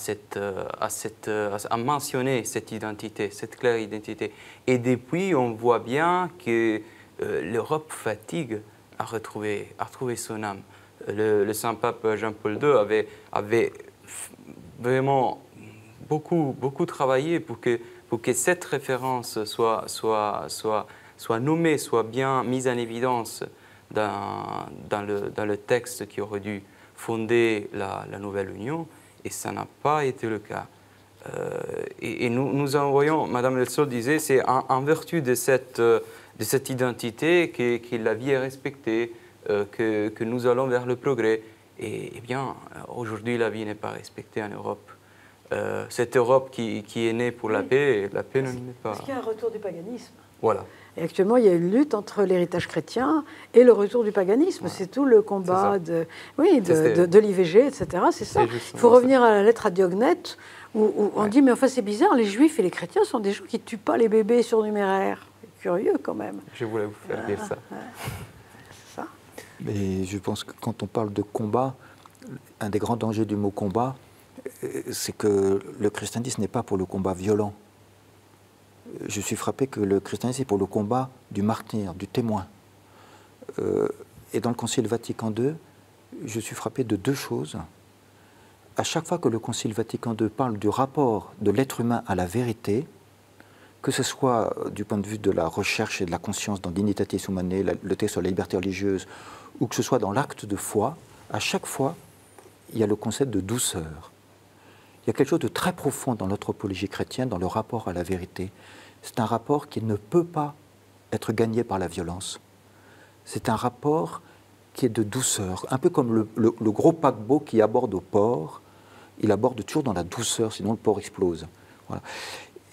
mentionner cette identité, cette claire identité. Et depuis, on voit bien que l'Europe fatigue à retrouver son âme. Le Saint-Pape Jean-Paul II avait vraiment beaucoup travaillé pour que cette référence soit nommée, soit bien mise en évidence dans le texte qui aurait dû fonder la nouvelle Union, et ça n'a pas été le cas. Et nous envoyons, Mme Dessol disait, c'est en vertu de cette identité que la vie est respectée, que nous allons vers le progrès. Et bien, aujourd'hui, la vie n'est pas respectée en Europe. Cette Europe qui est née pour la paix ne l'est pas. Parce qu'il y a un retour du paganisme. Voilà. Et actuellement, il y a une lutte entre l'héritage chrétien et le retour du paganisme. Ouais. C'est tout le combat de l'IVG, etc. C'est ça. Il faut revenir à la lettre à Diognète, où on dit, mais enfin c'est bizarre, les juifs et les chrétiens sont des gens qui ne tuent pas les bébés surnuméraires. C'est curieux quand même. Je voulais vous faire dire ça. C'est ça. Mais je pense que quand on parle de combat, un des grands dangers du mot combat, c'est que le christianisme n'est pas pour le combat violent. Je suis frappé que le christianisme est pour le combat du martyr, du témoin. Et dans le Concile Vatican II, je suis frappé de deux choses. À chaque fois que le Concile Vatican II parle du rapport de l'être humain à la vérité, que ce soit du point de vue de la recherche et de la conscience dans Dignitatis Humanae, le texte sur la liberté religieuse, ou que ce soit dans l'acte de foi, à chaque fois, il y a le concept de douceur. Il y a quelque chose de très profond dans l'anthropologie chrétienne, dans le rapport à la vérité. C'est un rapport qui ne peut pas être gagné par la violence. C'est un rapport qui est de douceur, un peu comme le gros paquebot qui aborde au port. Il aborde toujours dans la douceur, sinon le port explose. Voilà.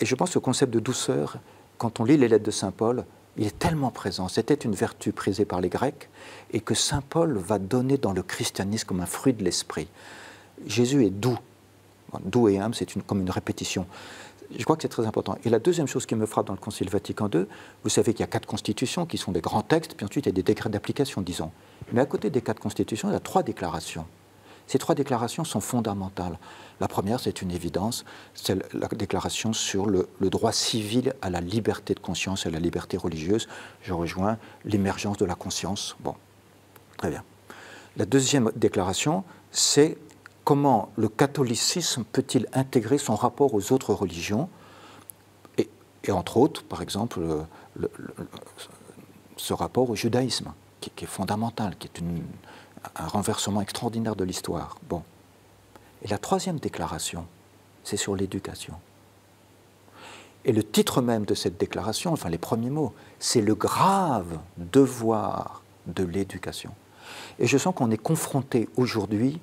Et je pense que ce concept de douceur, quand on lit les lettres de Saint Paul, Il est tellement présent. C'était une vertu prisée par les Grecs et que saint Paul va donner dans le christianisme comme un fruit de l'esprit. Jésus est doux. Doux et humble, c'est comme une répétition. Je crois que c'est très important. Et la deuxième chose qui me frappe dans le Concile Vatican II, vous savez qu'il y a 4 constitutions qui sont des grands textes, puis ensuite il y a des décrets d'application, disons. Mais à côté des 4 constitutions, il y a 3 déclarations. Ces 3 déclarations sont fondamentales. La première, c'est une évidence, c'est la déclaration sur le droit civil à la liberté de conscience et à la liberté religieuse. Je rejoins l'émergence de la conscience. Bon, très bien. La deuxième déclaration, c'est comment le catholicisme peut-il intégrer son rapport aux autres religions et entre autres, par exemple, ce rapport au judaïsme, qui est fondamental, qui est un renversement extraordinaire de l'histoire. Bon. Et la troisième déclaration, c'est sur l'éducation. Et le titre même de cette déclaration, enfin les premiers mots, c'est le grave devoir de l'éducation. Et je sens qu'on est confronté aujourd'hui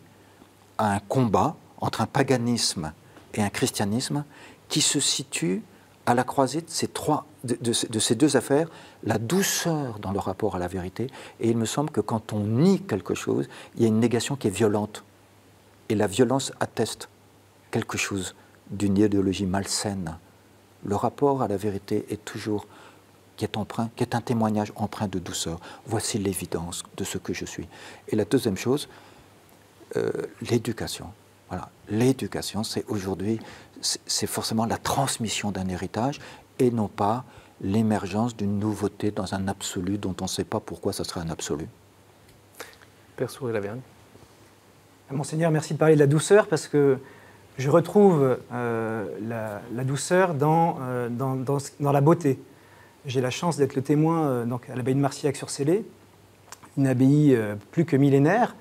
à un combat entre un paganisme et un christianisme qui se situe à la croisée de ces 2 affaires, la douceur dans le rapport à la vérité. Et il me semble que quand on nie quelque chose, il y a une négation qui est violente. Et la violence atteste quelque chose d'une idéologie malsaine. Le rapport à la vérité est toujours, qui est un témoignage empreint de douceur. Voici l'évidence de ce que je suis. Et la deuxième chose, l'éducation. Voilà. L'éducation, c'est aujourd'hui, c'est forcément la transmission d'un héritage et non pas l'émergence d'une nouveauté dans un absolu dont on ne sait pas pourquoi ça serait un absolu. Père Souris-Lavergne. Monseigneur, merci de parler de la douceur parce que je retrouve la douceur dans la beauté. J'ai la chance d'être le témoin donc, à l'abbaye de Marcillac-sur-Célé, une abbaye plus que millénaire,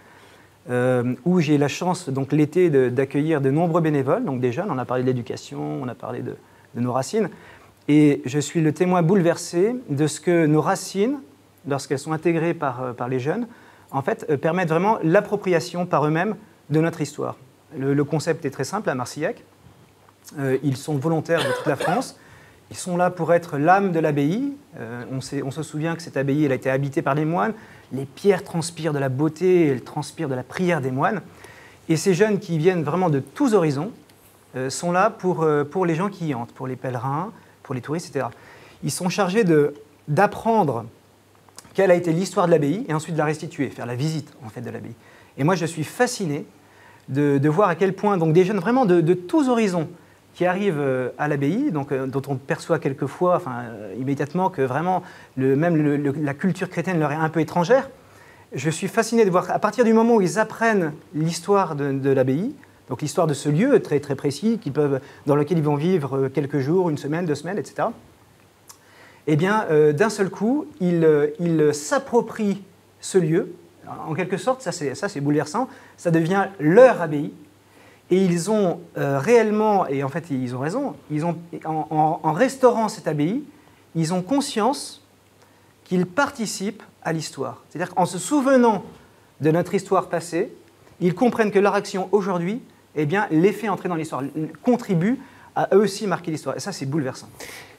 où j'ai la chance donc, l'été d'accueillir de nombreux bénévoles, donc des jeunes. On a parlé de l'éducation, on a parlé de nos racines. Et je suis le témoin bouleversé de ce que nos racines, lorsqu'elles sont intégrées par les jeunes, en fait, permettent vraiment l'appropriation par eux-mêmes de notre histoire. Le concept est très simple à Marcillac. Ils sont volontaires de toute la France. Ils sont là pour être l'âme de l'abbaye. On se souvient que cette abbaye elle a été habitée par les moines. Les pierres transpirent de la beauté, elles transpirent de la prière des moines. Et ces jeunes qui viennent vraiment de tous horizons sont là pour les gens qui y entrent, pour les pèlerins, pour les touristes, etc. Ils sont chargés d'apprendre quelle a été l'histoire de l'abbaye et ensuite de la restituer, faire la visite en fait, de l'abbaye. Et moi, je suis fasciné de voir à quel point donc, des jeunes vraiment de tous horizons qui arrivent à l'abbaye, donc dont on perçoit quelquefois, immédiatement, que vraiment la culture chrétienne leur est un peu étrangère. Je suis fasciné de voir à partir du moment où ils apprennent l'histoire de l'abbaye, donc l'histoire de ce lieu très, très précis dans lequel ils vont vivre quelques jours, 1 semaine, 2 semaines, etc. Eh bien, d'un seul coup, ils s'approprient ce lieu. En quelque sorte, ça c'est bouleversant, ça devient leur abbaye. Et ils ont réellement, et en fait ils ont raison, en restaurant cette abbaye, ils ont conscience qu'ils participent à l'histoire. C'est-à-dire qu'en se souvenant de notre histoire passée, ils comprennent que leur action aujourd'hui, eh bien, les fait entrer dans l'histoire, contribue à eux aussi marquer l'histoire. Et ça, c'est bouleversant.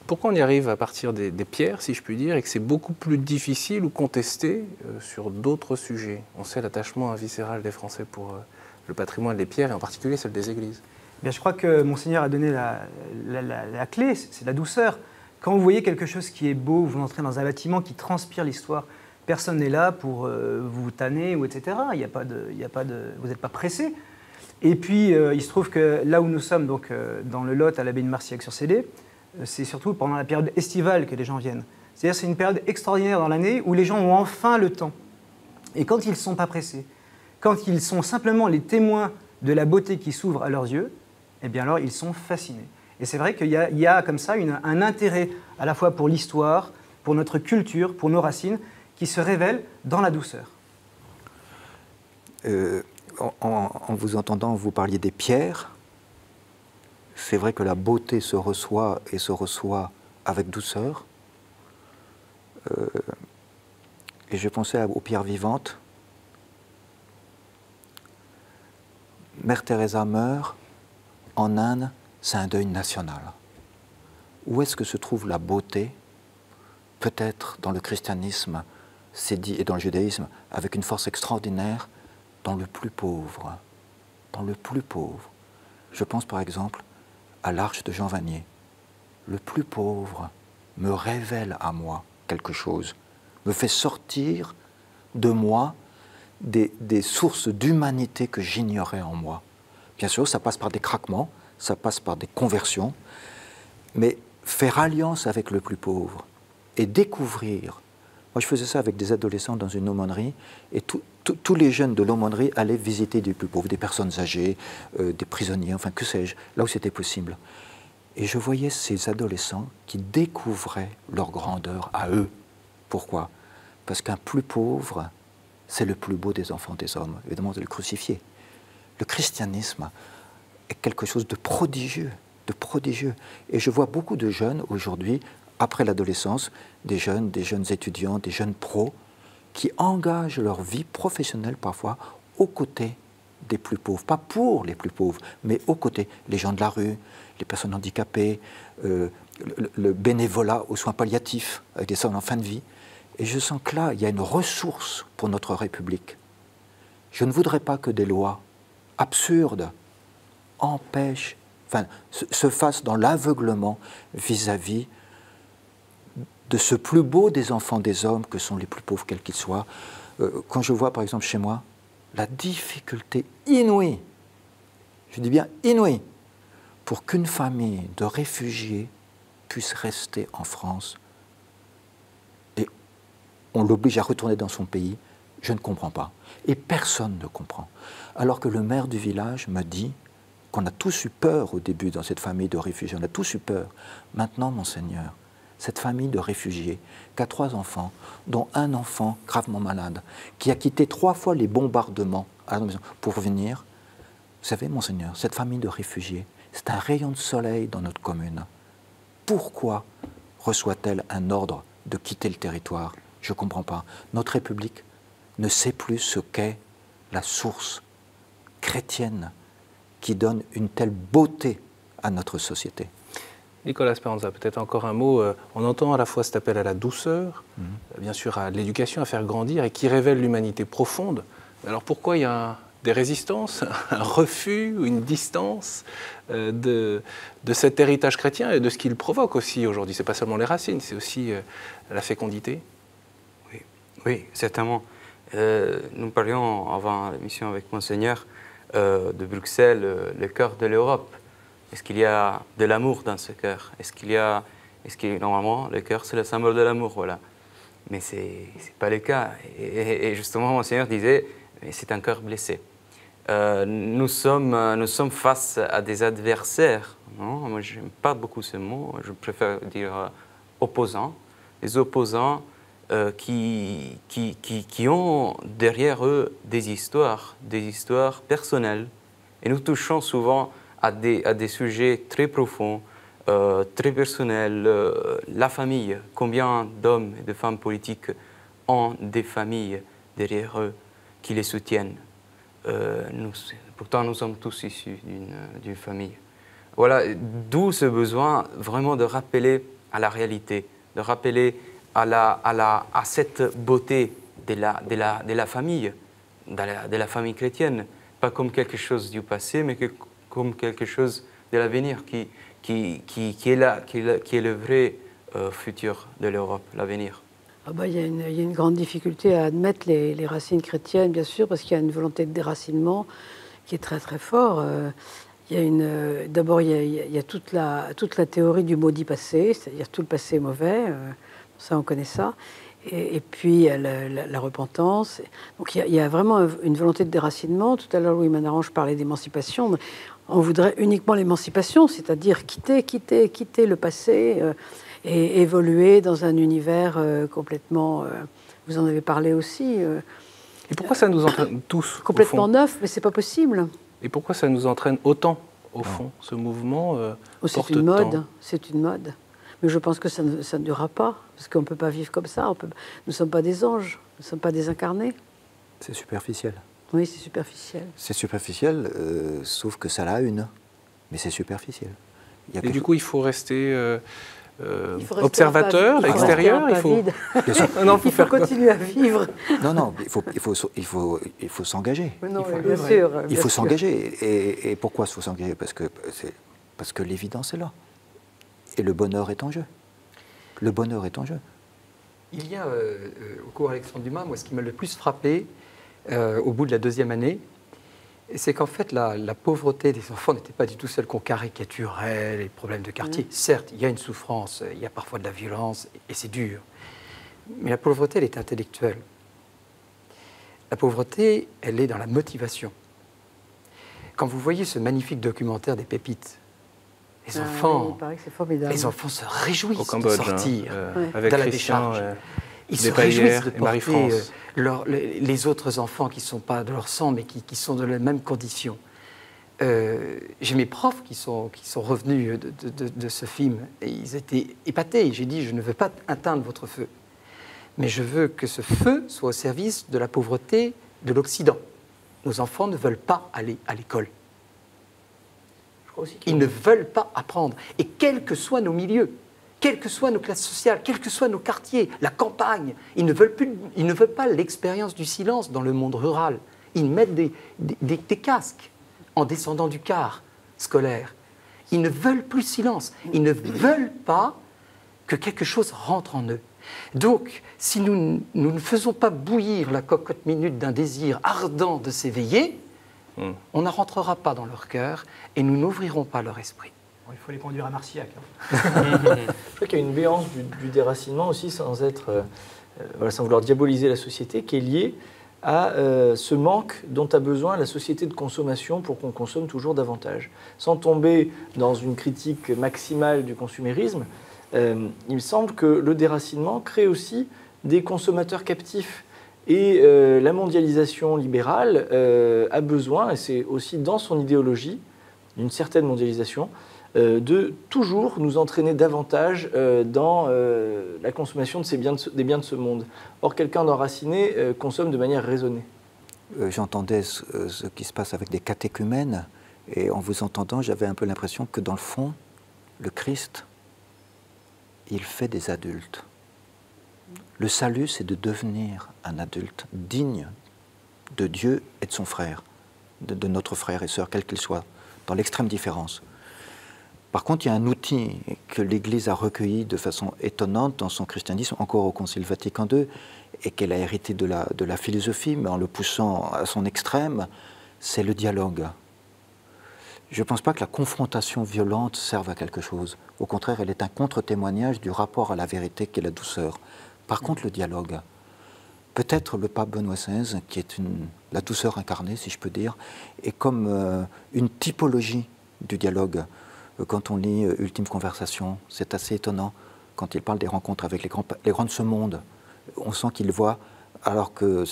Pourquoi on y arrive à partir des pierres, si je puis dire, et que c'est beaucoup plus difficile ou contesté sur d'autres sujets? On sait l'attachement viscéral des Français pour le patrimoine des pierres, et en particulier celle des églises. Bien, je crois que Monseigneur a donné la clé, c'est la douceur. Quand vous voyez quelque chose qui est beau, vous entrez dans un bâtiment qui transpire l'histoire, personne n'est là pour vous tanner, ou etc. Vous n'êtes pas pressé. Et puis, il se trouve que là où nous sommes, donc, dans le Lot, à l'abbaye de Marcillac-sur-Célé, c'est surtout pendant la période estivale que les gens viennent. C'est-à-dire c'est une période extraordinaire dans l'année où les gens ont enfin le temps. Et quand ils ne sont pas pressés, quand ils sont simplement les témoins de la beauté qui s'ouvre à leurs yeux, eh bien alors ils sont fascinés. Et c'est vrai qu'il y a comme ça un intérêt à la fois pour l'histoire, pour notre culture, pour nos racines, qui se révèle dans la douceur. En vous entendant, vous parliez des pierres. C'est vrai que la beauté se reçoit et se reçoit avec douceur. Et je pensais aux pierres vivantes. Mère Teresa meurt en Inde, c'est un deuil national. Où est-ce que se trouve la beauté peut-être dans le christianisme, c'est dit, et dans le judaïsme, avec une force extraordinaire, dans le plus pauvre. Dans le plus pauvre. Je pense par exemple à l'Arche de Jean Vanier. Le plus pauvre me révèle à moi quelque chose, me fait sortir de moi des sources d'humanité que j'ignorais en moi. Bien sûr, ça passe par des craquements, ça passe par des conversions, mais faire alliance avec le plus pauvre et découvrir. Moi, je faisais ça avec des adolescents dans une aumônerie, et tous les jeunes de l'aumônerie allaient visiter des plus pauvres, des personnes âgées, des prisonniers, enfin que sais-je, là où c'était possible. Et je voyais ces adolescents qui découvraient leur grandeur à eux. Pourquoi? Parce qu'un plus pauvre, c'est le plus beau des enfants des hommes. Évidemment, c'est le crucifié. Le christianisme est quelque chose de prodigieux, de prodigieux. Et je vois beaucoup de jeunes aujourd'hui, après l'adolescence, des jeunes étudiants, des jeunes pros, qui engagent leur vie professionnelle parfois aux côtés des plus pauvres. Pas pour les plus pauvres, mais aux côtés. Les gens de la rue, les personnes handicapées, le bénévolat aux soins palliatifs, avec des soins en fin de vie. Et je sens que là, il y a une ressource pour notre République. Je ne voudrais pas que des lois absurdes empêchent, enfin, se fassent dans l'aveuglement vis-à-vis de ce plus beau des enfants des hommes que sont les plus pauvres, quels qu'ils soient. Quand je vois, par exemple, chez moi, la difficulté inouïe, je dis bien inouïe, pour qu'une famille de réfugiés puisse rester en France, et on l'oblige à retourner dans son pays, je ne comprends pas. Et personne ne comprend. Alors que le maire du village me dit qu'on a tous eu peur au début dans cette famille de réfugiés, on a tous eu peur. Maintenant, monseigneur, cette famille de réfugiés, qui a 3 enfants, dont un enfant gravement malade, qui a quitté 3 fois les bombardements à la maison pour venir, vous savez, monseigneur, cette famille de réfugiés, c'est un rayon de soleil dans notre commune. Pourquoi reçoit-elle un ordre de quitter le territoire? Je ne comprends pas. Notre République ne sait plus ce qu'est la source chrétienne qui donne une telle beauté à notre société. Nicolas Speranza, peut-être encore un mot. On entend à la fois cet appel à la douceur, bien sûr à l'éducation, à faire grandir, et qui révèle l'humanité profonde. Alors pourquoi il y a des résistances, un refus, une distance de cet héritage chrétien et de ce qu'il provoque aussi aujourd'hui? Ce n'est pas seulement les racines, c'est aussi la fécondité. Oui, certainement. Nous parlions avant l'émission avec Monseigneur de Bruxelles, le cœur de l'Europe. Est-ce qu'il y a de l'amour dans ce cœur? Normalement, le cœur, c'est le symbole de l'amour, voilà. Mais ce n'est pas le cas. Et justement, Monseigneur disait, c'est un cœur blessé. Nous sommes face à des adversaires. Non? Moi, je n'aime pas beaucoup ce mot. Je préfère dire opposants. Les opposants qui ont derrière eux des histoires personnelles. Et nous touchons souvent à des sujets très profonds, très personnels. La famille, combien d'hommes et de femmes politiques ont des familles derrière eux qui les soutiennent? Pourtant, nous sommes tous issus d'une famille. Voilà, d'où ce besoin vraiment de rappeler à la réalité, de rappeler à cette beauté de la famille, de la famille chrétienne, pas comme quelque chose du passé, mais comme quelque chose de l'avenir qui est là, qui est le vrai futur de l'Europe, l'avenir. Il y a une grande difficulté à admettre les racines chrétiennes, bien sûr, parce qu'il y a une volonté de déracinement qui est très très fort. D'abord, il y a toute la théorie du maudit passé, c'est-à-dire tout le passé est mauvais, ça on connaît ça. Et puis la repentance. Donc il y a vraiment une volonté de déracinement. Tout à l'heure, Louis Manarange parlait d'émancipation. On voudrait uniquement l'émancipation, c'est-à-dire quitter le passé et évoluer dans un univers complètement... vous en avez parlé aussi. Et pourquoi ça nous entraîne tous complètement neuf, mais c'est pas possible. Et pourquoi ça nous entraîne autant, au fond, ce mouvement c'est une mode, c'est une mode. Mais je pense que ça ne durera pas, parce qu'on ne peut pas vivre comme ça. Nous ne sommes pas des anges, nous ne sommes pas des incarnés. C'est superficiel. Oui, c'est superficiel. C'est superficiel, sauf que ça l'a une. Mais c'est superficiel. Et du coup, il faut rester Il faut rester observateur, impavide, extérieur. il faut rester impavide. Non, Il faut continuer à vivre. Non, il faut s'engager. Non, Il faut- bien sûr. Il bien faut sûr. s'engager. Et pourquoi il faut s'engager? Parce que l'évidence est là. Et le bonheur est en jeu. Le bonheur est en jeu. Il y a, au cours Alexandre Dumas, moi, ce qui m'a le plus frappé au bout de la 2e année, c'est qu'en fait, la pauvreté des enfants n'était pas du tout celle qu'on caricaturait, les problèmes de quartier. Certes, il y a une souffrance, il y a parfois de la violence, et c'est dur. Mais la pauvreté, elle est intellectuelle. La pauvreté, elle est dans la motivation. Quand vous voyez ce magnifique documentaire des Pépites, les enfants, il paraît que c'est formidable. les enfants se réjouissent Au Cambodge, de sortir avec dans la Christian décharge. Ils se Despaillères réjouissent de et porter Marie-France. les autres enfants qui ne sont pas de leur sang, mais qui sont de la même condition. J'ai mes profs qui sont revenus de ce film, et ils étaient épatés. J'ai dit, je ne veux pas atteindre votre feu, mais je veux que ce feu soit au service de la pauvreté de l'Occident. Nos enfants ne veulent pas aller à l'école. Ils ne veulent pas apprendre. Et quels que soient nos milieux, quelles que soient nos classes sociales, quels que soient nos quartiers, la campagne, ils ne veulent pas l'expérience du silence dans le monde rural. Ils mettent des casques en descendant du car scolaire. Ils ne veulent plus silence. Ils ne veulent pas que quelque chose rentre en eux. Donc, si nous ne faisons pas bouillir la cocotte minute d'un désir ardent de s'éveiller, on ne rentrera pas dans leur cœur et nous n'ouvrirons pas leur esprit. Bon, il faut les conduire à Marcillac. Je crois qu'il y a une béance du déracinement aussi, sans vouloir diaboliser la société, qui est liée à ce manque dont a besoin la société de consommation pour qu'on consomme toujours davantage. Sans tomber dans une critique maximale du consumérisme, il me semble que le déracinement crée aussi des consommateurs captifs. Et la mondialisation libérale a besoin, et c'est aussi dans son idéologie, d'une certaine mondialisation, de toujours nous entraîner davantage dans la consommation de des biens de ce monde. Or, quelqu'un d'enraciné consomme de manière raisonnée. J'entendais ce qui se passe avec des catéchumènes, et en vous entendant, j'avais un peu l'impression que dans le fond, le Christ, il fait des adultes. Le salut, c'est de devenir un adulte digne de Dieu et de son frère, de notre frère et sœur, quel qu'il soit, dans l'extrême différence. Par contre, il y a un outil que l'Église a recueilli de façon étonnante dans son christianisme, encore au Concile Vatican II, et qu'elle a hérité de la philosophie, mais en le poussant à son extrême, c'est le dialogue. Je ne pense pas que la confrontation violente serve à quelque chose. Au contraire, elle est un contre-témoignage du rapport à la vérité qu'est la douceur. Par contre, le dialogue, peut-être le pape Benoît XVI, qui est la douceur incarnée, si je peux dire, est comme une typologie du dialogue. Quand on lit Ultime Conversation, c'est assez étonnant. Quand il parle des rencontres avec les grands de ce monde, on sent qu'il voit, alors que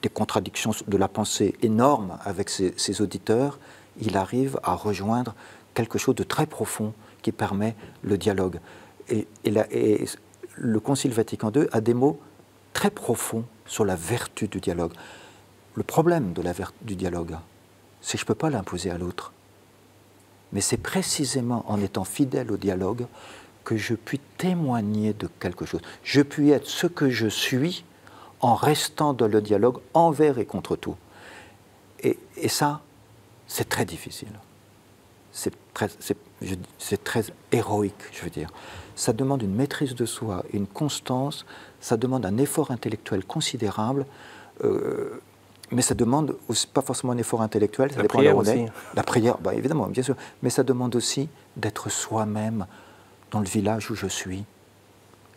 des contradictions de la pensée énormes avec ses auditeurs, il arrive à rejoindre quelque chose de très profond qui permet le dialogue. Et le Concile Vatican II a des mots très profonds sur la vertu du dialogue. Le problème du dialogue, c'est que je ne peux pas l'imposer à l'autre. Mais c'est précisément en étant fidèle au dialogue que je puis témoigner de quelque chose. Je puis être ce que je suis en restant dans le dialogue envers et contre tout. Et ça, c'est très difficile. C'est très héroïque, je veux dire. Ça demande une maîtrise de soi, une constance, ça demande un effort intellectuel considérable, mais ça demande aussi, pas forcément un effort intellectuel, ça dépend de là où on est. La prière, bah, évidemment, bien sûr, mais ça demande aussi d'être soi-même dans le village où je suis,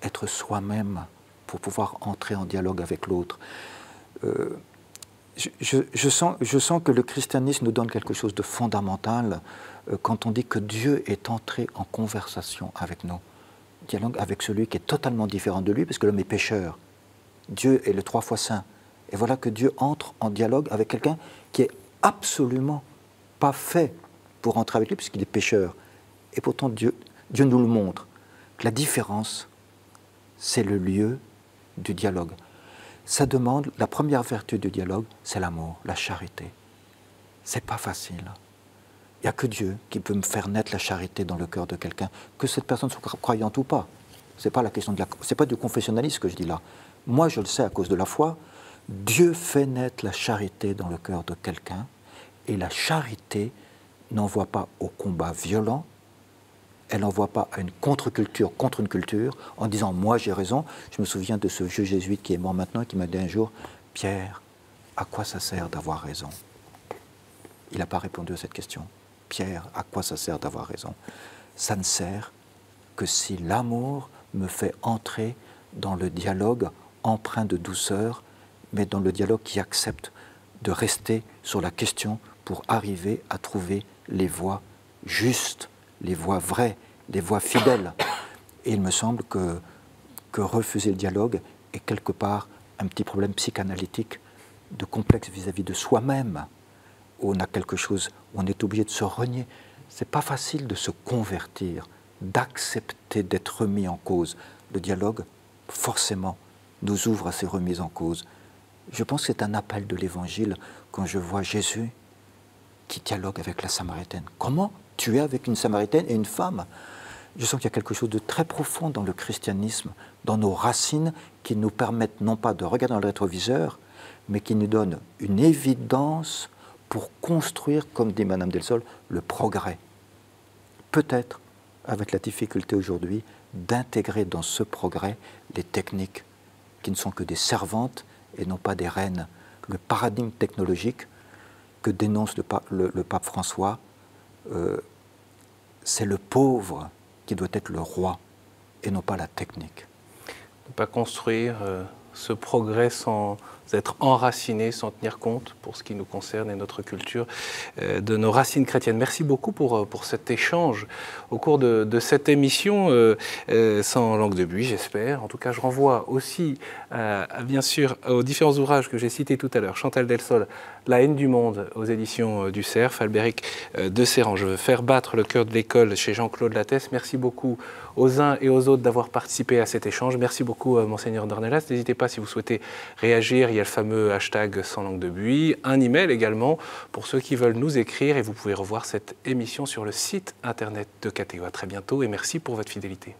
être soi-même pour pouvoir entrer en dialogue avec l'autre. Je sens que le christianisme nous donne quelque chose de fondamental quand on dit que Dieu est entré en conversation avec nous. Dialogue avec celui qui est totalement différent de lui, parce que l'homme est pécheur. Dieu est le 3 fois saint. Et voilà que Dieu entre en dialogue avec quelqu'un qui est absolument pas fait pour entrer avec lui, puisqu'il est pécheur. Et pourtant, Dieu nous le montre. La différence, c'est le lieu du dialogue. Ça demande, la première vertu du dialogue, c'est l'amour, la charité. C'est pas facile. Il n'y a que Dieu qui peut me faire naître la charité dans le cœur de quelqu'un, que cette personne soit croyante ou pas. C'est pas la question c'est pas du confessionnalisme que je dis là. Moi, je le sais à cause de la foi. Dieu fait naître la charité dans le cœur de quelqu'un, et la charité n'envoie pas au combat violent, elle n'envoie pas à une contre-culture contre une culture, en disant « moi j'ai raison ». Je me souviens de ce vieux jésuite qui est mort maintenant, qui m'a dit un jour « Pierre, à quoi ça sert d'avoir raison ?» Il n'a pas répondu à cette question. « Pierre, à quoi ça sert d'avoir raison ?» Ça ne sert que si l'amour me fait entrer dans le dialogue empreint de douceur, mais dans le dialogue qui accepte de rester sur la question pour arriver à trouver les voies justes, les voies vraies, les voies fidèles. Et il me semble que refuser le dialogue est quelque part un petit problème psychanalytique de complexe vis-à-vis de soi-même, où on a quelque chose, où on est obligé de se renier. C'est pas facile de se convertir, d'accepter d'être remis en cause. Le dialogue, forcément, nous ouvre à ces remises en cause. Je pense que c'est un appel de l'Évangile quand je vois Jésus qui dialogue avec la Samaritaine. Comment tu es avec une Samaritaine et une femme? Je sens qu'il y a quelque chose de très profond dans le christianisme, dans nos racines, qui nous permettent non pas de regarder dans le rétroviseur, mais qui nous donnent une évidence pour construire, comme dit Madame Delsol, le progrès. Peut-être, avec la difficulté aujourd'hui, d'intégrer dans ce progrès les techniques qui ne sont que des servantes et non pas des reines. Le paradigme technologique que dénonce le pape François, c'est le pauvre qui doit être le roi et non pas la technique. Ne pas construire ce progrès sans être enraciné, sans tenir compte, pour ce qui nous concerne et notre culture, de nos racines chrétiennes. Merci beaucoup pour cet échange au cours de cette émission, sans langue de buis, j'espère. En tout cas, je renvoie aussi, bien sûr, aux différents ouvrages que j'ai cités tout à l'heure. Chantal Delsol, La haine du monde, aux éditions du Cerf, Albéric de Sérange, Faire battre le cœur de l'école, chez Jean-Claude Lattès. Merci beaucoup aux uns et aux autres d'avoir participé à cet échange. Merci beaucoup, Monseigneur Dornelas. N'hésitez pas, si vous souhaitez réagir, il y a le fameux hashtag sans langue de buis, un email également pour ceux qui veulent nous écrire, et vous pouvez revoir cette émission sur le site internet de Catégo. À très bientôt et merci pour votre fidélité.